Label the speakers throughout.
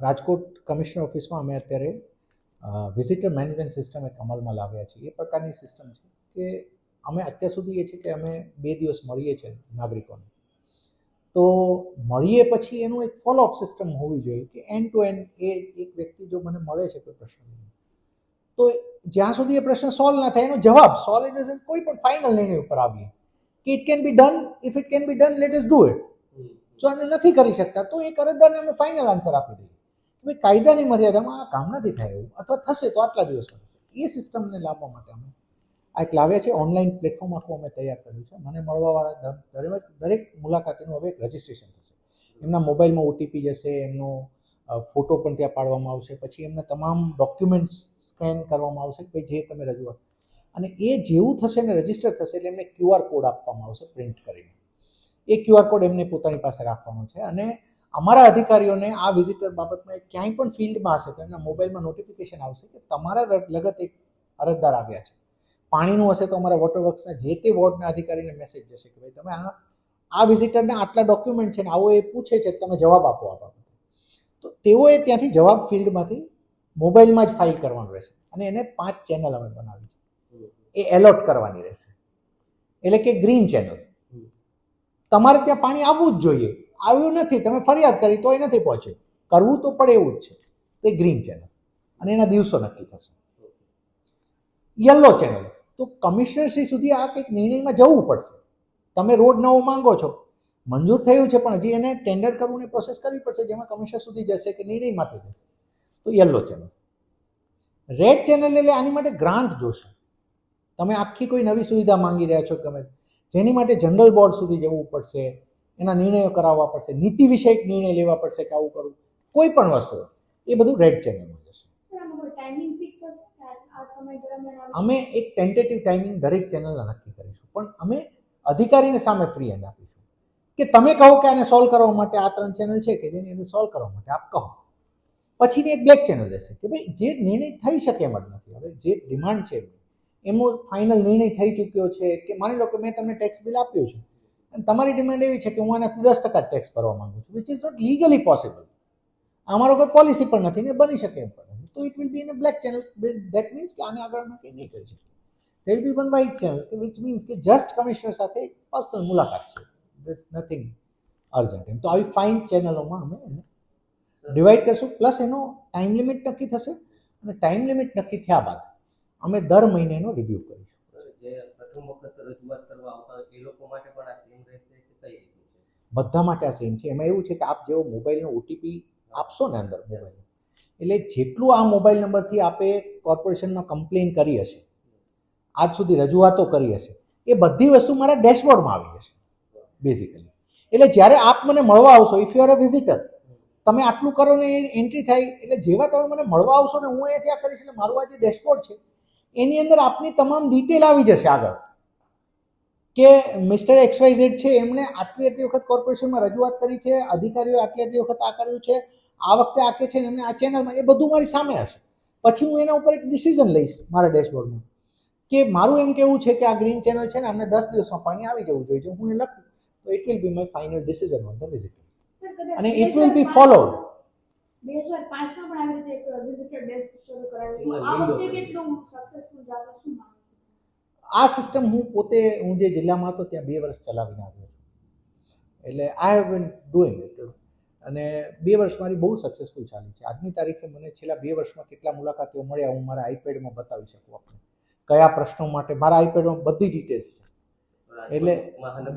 Speaker 1: Rajkot commissioner ઓફિસમાં અમે અત્યારે વિઝિટર મેનેજમેન્ટ સિસ્ટમ એક અમલમાં લાવ્યા છીએ. એ પ્રકારની સિસ્ટમ છે કે અમે અત્યાર સુધી એ છે કે અમે 2 દિવસ મળીએ છીએ નાગરિકોને, તો મળીએ પછી એનું એક ફોલોઅપ સિસ્ટમ હોવી જોઈએ કે એન્ડ ટુ એન્ડ એ એક વ્યક્તિ જો મને મળે છે કોઈ પ્રશ્ન, તો જ્યાં સુધી એ પ્રશ્ન સોલ્વ ના થાય એનો જવાબ સોલ્વ ઇન ધ સેન્સ કોઈ પણ ફાઇનલ નિર્ણય ઉપર આવીએ કે it can be done, if it can be done let us do it. જો એને નથી કરી શકતા તો એ અરજદારને અમે ફાઇનલ આન્સર આપી દઈએ કે ભાઈ કાયદાની મર્યાદામાં આ કામ નથી થાય એવું, અથવા થશે તો આટલા દિવસમાં થશે. એ સિસ્ટમને લાવવા માટે અમે આ એક લાવ્યા છે. ઓનલાઈન પ્લેટફોર્મ આખું અમે તૈયાર કર્યું છે. મને મળવાવાળા દરેક મુલાકાતીનું હવે એક રજિસ્ટ્રેશન થશે. એમના મોબાઈલમાં ઓટીપી જશે, એમનો ફોટો પણ ત્યાં પાડવામાં આવશે, પછી એમના તમામ ડોક્યુમેન્ટ્સ સ્કેન કરવામાં આવશે કે જે તમે રજૂઆત, અને એ જેવું થશે ને રજિસ્ટર થશે એટલે એમને QR કોડ આપવામાં આવશે પ્રિન્ટ કરીને. એ QR કોડ એમને પોતાની પાસે રાખવાનો છે, અને અમારા અધિકારીઓને આ વિઝિટર બાબતમાં ક્યાંય પણ ફિલ્ડમાં હશે તો એમના મોબાઈલમાં નોટિફિકેશન આવશે કે તમારા લગત એક અરજદાર આવ્યા છે. પાણીનું હશે તો અમારા વોટર વર્ક્સના જે તે વોર્ડના અધિકારીને મેસેજ જશે કે ભાઈ તમે આ વિઝિટરના આટલા ડોક્યુમેન્ટ છે ને આવો એ પૂછે છે, તમે જવાબ આપો. તો તેઓએ ત્યાંથી જવાબ ફિલ્ડમાંથી મોબાઈલમાં જ ફાઇલ કરવાનું રહેશે, અને એને 5 ચેનલ અમે બનાવી છે. એ એલોટ કરવાની રહેશે, એટલે કે ગ્રીન ચેનલ, તમારે ત્યાં પાણી આવવું જ જોઈએ, આવ્યું નથી તમે ફરિયાદ કરી તો એ નથી પહોંચ્યું, કરવું તો પડે એવું જ છે, તો એ ગ્રીન ચેનલ, અને એના દિવસો નક્કી થશે. યલો ચેનલ, તો કમિશનરશ્રી સુધી આ કંઈક નિર્ણયમાં જવું પડશે. તમે રોડ નવો માંગો છો, મંજૂર થયું છે પણ હજી એને ટેન્ડર કરવું ને પ્રોસેસ કરવી પડશે, જેમાં કમિશનર સુધી જશે કે નિર્ણયમાંથી જશે, તો યલો ચેનલ. રેડ ચેનલ એટલે આની માટે ગ્રાન્ટ જોશે. તમે આખી કોઈ નવી સુવિધા માંગી રહ્યા છો ગમે, જેની માટે જનરલ બોર્ડ સુધી જવું પડશે, એના નિર્ણયો કરાવવા પડશે, નીતિ વિષયક નિર્ણય લેવા પડશે કે આવું કરવું, કોઈ પણ વસ્તુ, એ બધું રેડ ચેનલમાં જશે. અમે એક ટેન્ટેટિવ ટાઈમિંગ દરેક ચેનલના નક્કી કરીશું, પણ અમે અધિકારીને સામે ફ્રી હેન્ડ આપીશું કે તમે કહો કે આને સોલ્વ કરવા માટે આ 3 ચેનલ છે કે જેની અંદર સોલ્વ કરવા માટે આપ કહો. પછીની એક બ્લેક ચેનલ રહેશે કે ભાઈ જે નિર્ણય થઈ શકે એમ જ નથી, હવે જે ડિમાન્ડ છે એનો ફાઇનલ નિર્ણય થઈ ચૂક્યો છે, કે માની લો કે મેં તમને ટેક્સ બિલ આપ્યું છે અને તમારી ડિમાન્ડ એવી છે કે હું આનાથી 10% ટેક્સ ભરવા માંગુ છું, which is not legally possible, અમારો કોઈ પોલિસી પણ નથી ને બની શકે એમ પણ નથી, તો it will be in a black channel. That means કે આને આગળ અમે કંઈ નહીં કરી શકીએ. there will be one white channel, which means કે જસ્ટ કમિશનર સાથે પર્સનલ મુલાકાત છે, નથિંગ અર્જન્ટ. એમ તો આવી 5 ચેનલોમાં અમે એને ડિવાઈડ કરશું, પ્લસ એનો ટાઈમ લિમિટ નક્કી થશે, અને ટાઈમ લિમિટ નક્કી થયા બાદ અમે દર મહિને એનો રિવ્યુ કરીશું. બધા માટે આ સેમ છે. એમાં એવું છે કે આપ જેવો મોબાઈલનો ઓટીપી આપશો ને અંદર મોબાઈલ, એટલે જેટલું આ મોબાઈલ નંબરથી આપે કોર્પોરેશનમાં કમ્પ્લેન કરી હશે, આજ સુધી રજૂઆતો કરી હશે, એ બધી વસ્તુ મારા ડેશબોર્ડમાં આવી જશે બેઝિકલી. એટલે જ્યારે આપ મને મળવા આવશો, if you are a visitor, તમે આટલું કરો ને એ એન્ટ્રી થાય, એટલે જેવા તમે મને મળવા આવશો ને હું એ ત્યાં કરીશ, એટલે મારું આ જે ડેશબોર્ડ છે એની અંદર આપની તમામ ડિટેલ આવી જશે આગળ, કે મિસ્ટર XYZ છે એમણે આટલી વખત કોર્પોરેશનમાં રજૂઆત કરી છે, અધિકારીઓ આટલી વખત આ કર્યું છે, આ વખતે આ કે છે એમને આ ચેનલમાં, એ બધું મારી સામે હશે. પછી હું એના ઉપર એક ડિસિઝન લઈશ મારા ડેશબોર્ડમાં, કે મારું એમ કેવું છે કે આ ગ્રીન ચેનલ છે ને અમને 10 દિવસમાં પાણી આવી જવું જોઈએ, જો હું એ લખું તો it will be my final decision on the visit, અને ઇટ વિલ બી ફોલોડ.
Speaker 2: 2005માં પણ આવી રીતે એક વિઝિટર ડેસ્ક શરૂ કરાવ્યું, આ વખતે કેટલું સક્સેસફુલ જાતો શું?
Speaker 1: આ સિસ્ટમ હું જે જિલ્લામાં હતો ત્યાં 2 વર્ષ ચલાવીને આવ્યો છું, એટલે I have been doing it, અને 2 વર્ષ મારી બહુ સક્સેસફુલ ચાલી છે. આજની તારીખે મને છેલ્લા 2 વર્ષમાં કેટલા મુલાકાતીઓ મળ્યા હું મારા આઈપેડમાં બતાવી શકું આપણે, કયા પ્રશ્નો માટે મારા આઈપેડમાં બધી ડિટેલ્સ છે. એટલે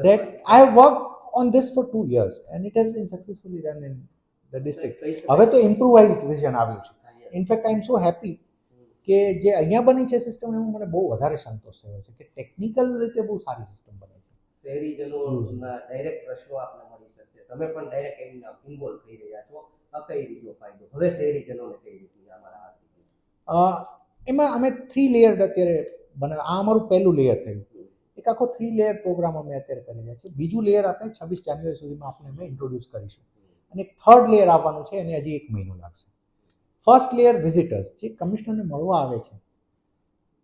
Speaker 1: that I have work on this for 2 years and it has been successfully run in the district. હવે તો ઇમ્પ્રુવાઇઝડ વિઝન આવ્યું છે. ઇનફેક્ટ આઈ એમ સો હેપી કે જે અહીંયા બની છે સિસ્ટમ, એમાં મને બહુ વધારે સંતોષ થયો છે કે ટેકનિકલ રીતે બહુ સારી સિસ્ટમ બની છે.
Speaker 3: શહેરીજનોના ડાયરેક્ટ પ્રશ્નો આપને મળી શકશે, તમે પણ ડાયરેક્ટ એમાં ઇન્વોલ્વ થઈ રહ્યા છો, આ કઈ રીતનો ફાયદો હવે શહેરીજનોને કઈ રીતની અમારા
Speaker 1: એમાં અમે 3 લેયર અત્યારે આ અમારું પહેલું લેયર થયું, એક આખો 3 લેયર પ્રોગ્રામ અમે અત્યારે કરી રહ્યા છીએ. બીજું લેયર આપણે 26 જાન્યુઆરી સુધીમાં આપણે અમે ઇન્ટ્રોડ્યુસ કરીશું, અને એક થર્ડ લેયર આવવાનું છે, એને હજી 1 મહિનો લાગશે. ફર્સ્ટ લેયર વિઝિટર્સ જે કમિશનરને મળવા આવે છે,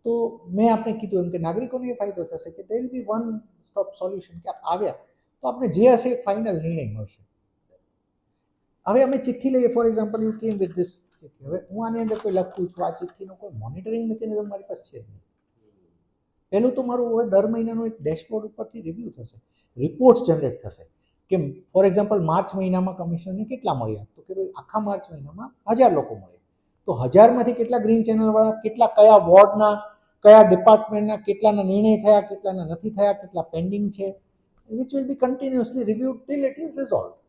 Speaker 1: તો મેં આપણે કીધું એમ કે નાગરિકોને એ ફાયદો થશે કે there will be one stop solution, કે આવ્યા તો આપણે જે હશે એક ફાઇનલ નિર્ણય મળશે. હવે અમે ચિઠ્ઠી લઈએ, ફોર એક્ઝામ્પલ યુ કેમ વિથ ધીસ ચિઠ્ઠી, હવે હું આની અંદર કોઈ લખું છું, આ ચિઠ્ઠીનો કોઈ મોનિટરિંગ મિકેનિઝમ મારી પાસે છે જ નહીં. પહેલું તો મારું હવે દર મહિનાનું એક ડેશબોર્ડ ઉપરથી રિવ્યૂ થશે, રિપોર્ટ્સ જનરેટ થશે કે ફોર એક્ઝામ્પલ માર્ચ મહિનામાં કમિશનને કેટલા મળ્યા, તો કે ભાઈ આખા માર્ચ મહિનામાં 1000 લોકો મળ્યા, તો 1000માંથી કેટલા ગ્રીન ચેનલવાળા, કેટલા કયા વોર્ડના, કયા ડિપાર્ટમેન્ટના, કેટલાના નિર્ણય થયા, કેટલાના નથી થયા, કેટલા પેન્ડિંગ છે, which will be continuously reviewed till it is resolve.